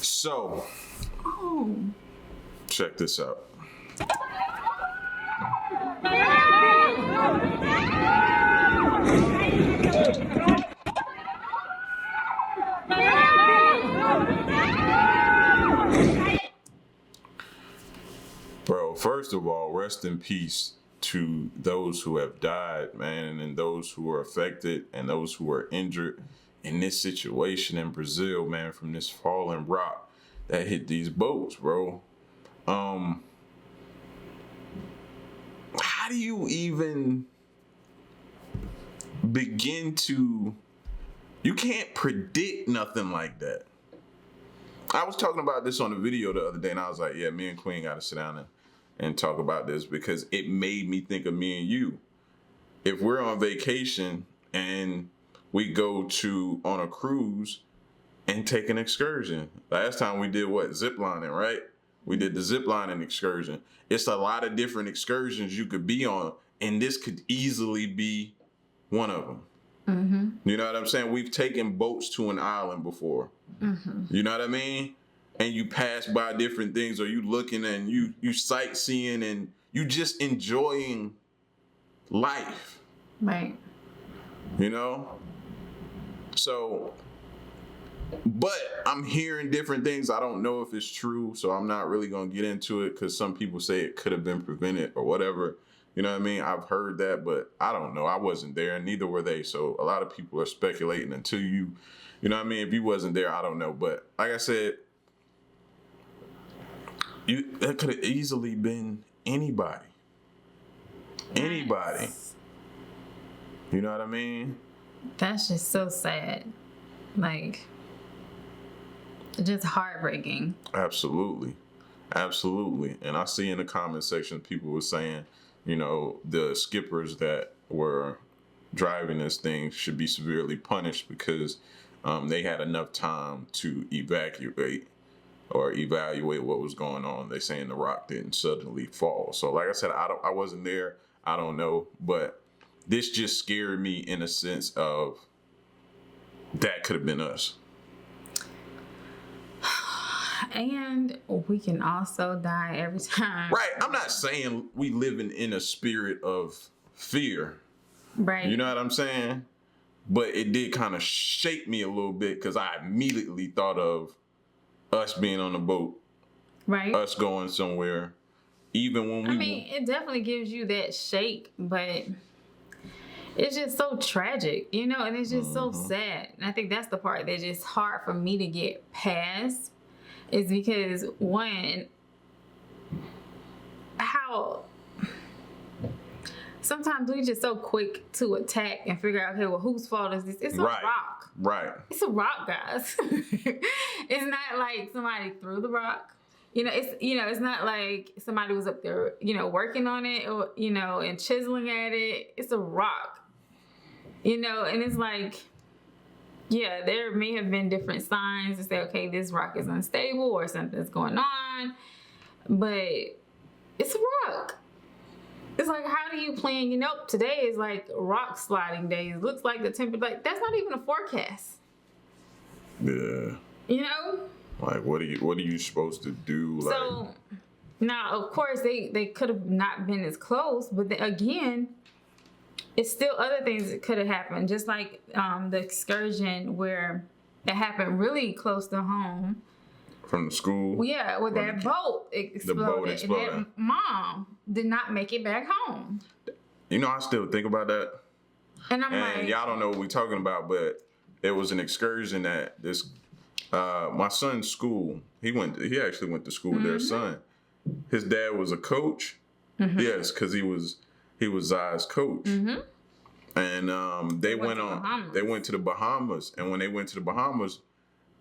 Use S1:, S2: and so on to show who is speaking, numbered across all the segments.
S1: So,
S2: Oh.
S1: check this out. Bro, first of all, rest in peace to those who have died, man, and those who are affected and those who are injured in this situation in Brazil, man, from this falling rock that hit these boats, bro. How do you even begin to, you can't predict nothing like that. I was talking about this on a video the other day, and I was like, yeah, me and Queen got to sit down and talk about this because it made me think of me and you. If we're on vacation and we go on a cruise and take an excursion. Last time we did what? Zip lining, right? We did the zip lining excursion. It's a lot of different excursions you could be on, and this could easily be one of them.
S2: Mm-hmm.
S1: You know what I'm saying? We've taken boats to an island before.
S2: Mm-hmm.
S1: You know what I mean? And you pass by different things, or you looking and you sightseeing and you just enjoying life.
S2: Right.
S1: You know? So, but I'm hearing different things. I don't know if it's true, so I'm not really going to get into it because some people say it could have been prevented or whatever. You know what I mean? I've heard that, but I don't know. I wasn't there, and neither were they. So a lot of people are speculating until you know what I mean? If you wasn't there, I don't know. But like I said, that could have easily been anybody. Anybody.
S2: Yes.
S1: You know what I mean?
S2: That's just so sad. Like, just heartbreaking.
S1: Absolutely. Absolutely. And I see in the comment section, people were saying, you know, the skippers that were driving this thing should be severely punished because they had enough time to evacuate or evaluate what was going on. They saying the rock didn't suddenly fall. So like I said, I wasn't there. I don't know. But this just scared me in a sense of that could have been us.
S2: And we can also die every time.
S1: Right. I'm not saying we living in a spirit of fear.
S2: Right.
S1: You know what I'm saying? But it did kind of shake me a little bit because I immediately thought of us being on a boat.
S2: Right.
S1: Us going somewhere. Even when we...
S2: I mean, it definitely gives you that shake, but it's just so tragic, you know? And it's just so sad. And I think that's the part that's just hard for me to get past. Is because one, how sometimes we just so quick to attack and figure out, okay, well, whose fault is this? It's a rock.
S1: Right.
S2: It's a rock, guys. It's not like somebody threw the rock. It's not like somebody was up there, working on it or, and chiseling at it. It's a rock. And it's like, yeah, there may have been different signs to say, okay, this rock is unstable or something's going on, but it's a rock. It's like, how do you plan? Today is like rock sliding day. It looks like the temperature, like that's not even a forecast.
S1: Yeah. Like, what are you supposed to do?
S2: So, now, of course, they could have not been as close, but again, it's still other things that could have happened. Just like the excursion where it happened really close to home.
S1: From the school?
S2: Well, yeah, where that boat exploded.
S1: The boat exploded.
S2: And that mom did not make it back home.
S1: I still think about that.
S2: And I'm like...
S1: y'all don't know what we're talking about, but there was an excursion at this... my son's school. He actually went to school with their son. His dad was a coach. Mm-hmm. Yes, because he was Zai's coach. Mm-hmm. And they went to the Bahamas. And when they went to the Bahamas,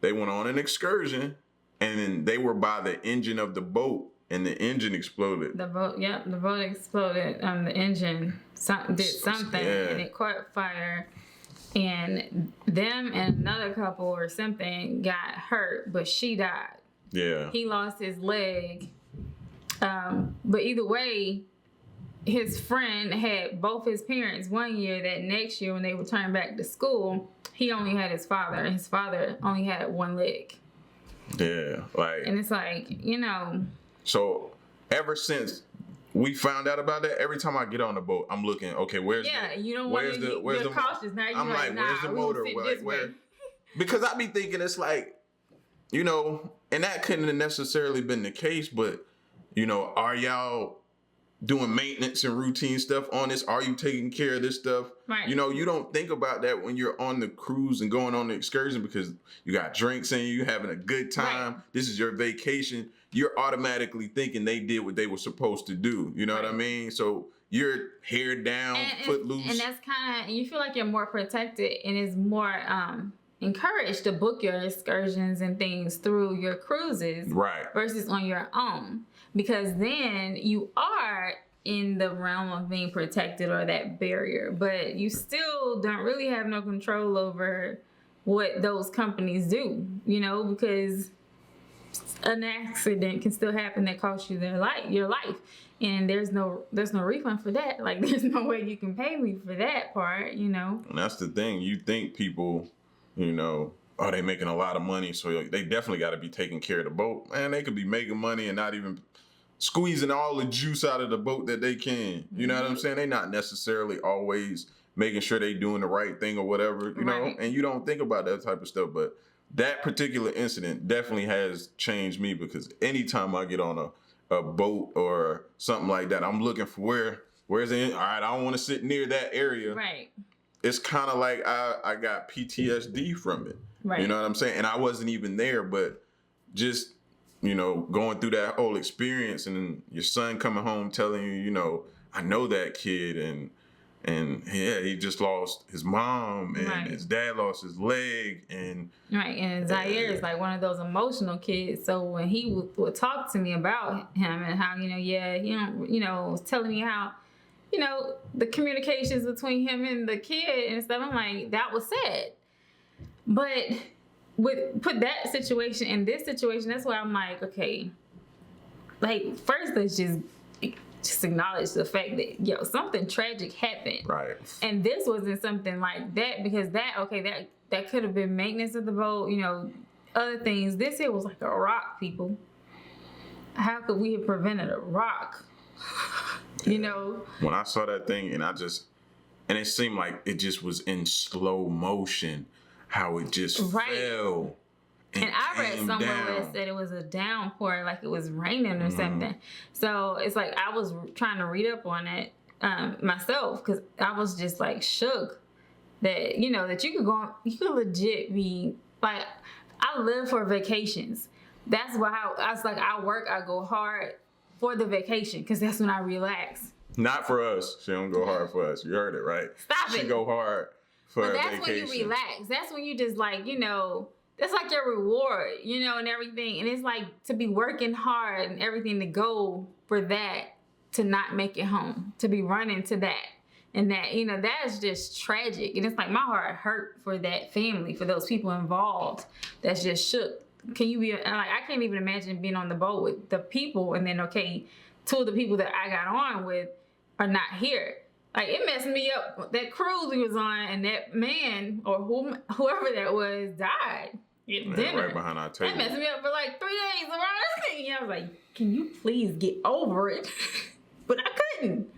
S1: they went on an excursion, and then they were by the engine of the boat, and the engine exploded.
S2: The boat exploded. The engine did something, and it caught fire. And them and another couple or something got hurt, but she died.
S1: Yeah.
S2: He lost his leg. But either way, his friend had both his parents one year. That next year when they returned back to school, he only had his father, and his father only had one leg.
S1: Yeah, like,
S2: And it's like, you know.
S1: so ever since we found out about that, every time I get on the boat, I'm looking, okay, where's
S2: You don't want to you're cautious. Now you're like, nah,
S1: where's the motor? Like, where? Because I be thinking it's like, you know, and that couldn't have necessarily been the case, but, you know, are y'all doing maintenance and routine stuff on this? Are you taking care of this stuff?
S2: Right.
S1: You know, you don't think about that when you're on the cruise and going on the excursion because you got drinks in you, having a good time.
S2: Right.
S1: This is your vacation. You're automatically thinking they did what they were supposed to do. You know what I mean? So you're hair down, foot loose.
S2: And that's kind of, you feel like you're more protected and it's more encouraged to book your excursions and things through your cruises.
S1: Right.
S2: Versus on your own. Because then you are in the realm of being protected or that barrier, but you still don't really have no control over what those companies do, you know, because an accident can still happen that costs you your life. And there's no refund for that. Like, there's no way you can pay me for that part, you know.
S1: And that's the thing. You think people, you know, oh, they making a lot of money, so they definitely got to be taking care of the boat. Man, they could be making money and not even squeezing all the juice out of the boat that they can. You know what I'm saying? They not necessarily always making sure they doing the right thing or whatever, you know? And you don't think about that type of stuff. But that particular incident definitely has changed me because anytime I get on a boat or something like that, I'm looking for where's it? All right, I don't want to sit near that area.
S2: Right.
S1: It's kind of like I got PTSD from it.
S2: Right.
S1: You know what I'm saying? And I wasn't even there, but just, you know, going through that whole experience and your son coming home telling you, you know, I know that kid and yeah, he just lost his mom and his dad lost his leg and
S2: Zaire is like one of those emotional kids. So when he would talk to me about him and how, you know, was telling me how, you know, the communications between him and the kid and stuff, I'm like, that was sad. But put that situation in this situation, that's why I'm like, okay, like, first let's just acknowledge the fact that something tragic happened,
S1: right? And
S2: this wasn't something like that because that could have been maintenance of the boat, you know, other things. This here was like a rock, people. How could we have prevented a rock? You know,
S1: when I saw that thing and it seemed like it just was in slow motion. How it just fell. And
S2: I read somewhere where it said it was a downpour, like it was raining or something. So it's like I was trying to read up on it myself because I was just like shook that, you know, that you could legit be like, I live for vacations. That's how I was like, I go hard for the vacation because that's when I relax.
S1: Not for us. She don't go hard for us. You heard it, right?
S2: Stop it.
S1: She go hard.
S2: But that's when you relax. That's when you just like, you know, that's like your reward, you know, and everything. And it's like to be working hard and everything to go for that, to not make it home, to be running to that. And that, you know, that is just tragic. And it's like my heart hurt for that family, for those people involved. That's just shook. Can you be, like, I can't even imagine being on the boat with the people and then, okay, two of the people that I got on with are not here. Like, it messed me up. That cruise we was on, and that man or whoever that was died at dinner.
S1: Right behind our table.
S2: That messed me up for like 3 days around. I was like, can you please get over it? But I couldn't.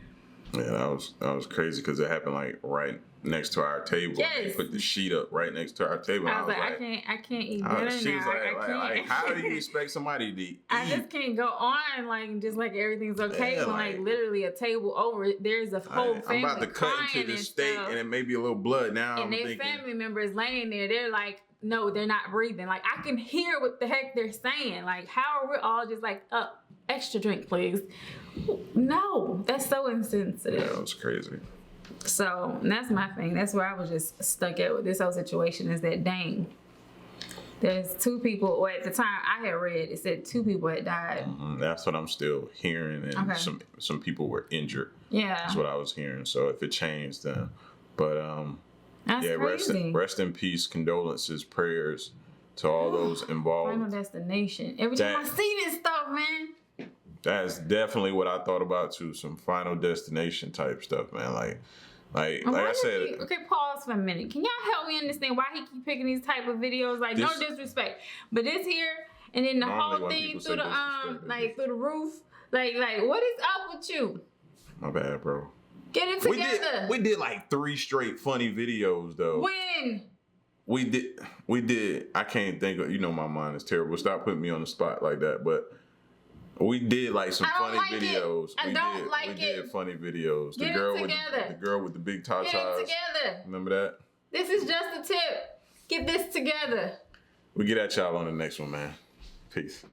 S1: Yeah, that was crazy because it happened like right next to our table.
S2: Yes.
S1: They put the sheet up right next to our table.
S2: I was like, I can't eat dinner
S1: she was
S2: now. I can't.
S1: Like, how do you expect somebody to eat?
S2: I just can't go on like just like everything's okay when like literally a table over, there's a whole family.
S1: I'm about to cut into the steak and it may be a little blood now.
S2: And their family members laying there, they're like, no, they're not breathing. Like, I can hear what the heck they're saying. Like, how are we all just like, extra drink, please? No, that's so insensitive.
S1: Yeah, that was crazy.
S2: So that's my thing. That's where I was just stuck at with this whole situation is that, dang, there's 2 people, or at the time I had read, it said 2 people had died.
S1: Mm-hmm. That's what I'm still hearing. And some people were injured. Yeah. That's what I was hearing. So if it changed, then. But,
S2: that's crazy.
S1: Rest in peace, condolences, prayers to all those involved.
S2: Final destination. Every time I see this stuff, man.
S1: That's definitely what I thought about too. Some Final Destination type stuff, man. Like I said.
S2: Okay, pause for a minute. Can y'all help me understand why he keep picking these type of videos? Like, no disrespect, but this here, and then the
S1: Normally
S2: whole
S1: when
S2: thing
S1: people
S2: through
S1: say
S2: the
S1: disrespect,
S2: like through the roof. Like what is up with you?
S1: My bad, bro.
S2: Get it together.
S1: We did like 3 straight funny videos though.
S2: When?
S1: We did. I can't think of. You know, my mind is terrible. Stop putting me on the spot like that. But we did like some funny videos.
S2: I don't like it.
S1: We did funny videos.
S2: Get it together.
S1: The girl with the big tatas.
S2: Get it together.
S1: Remember that?
S2: This is just a tip. Get this together.
S1: We get at y'all on the next one, man. Peace.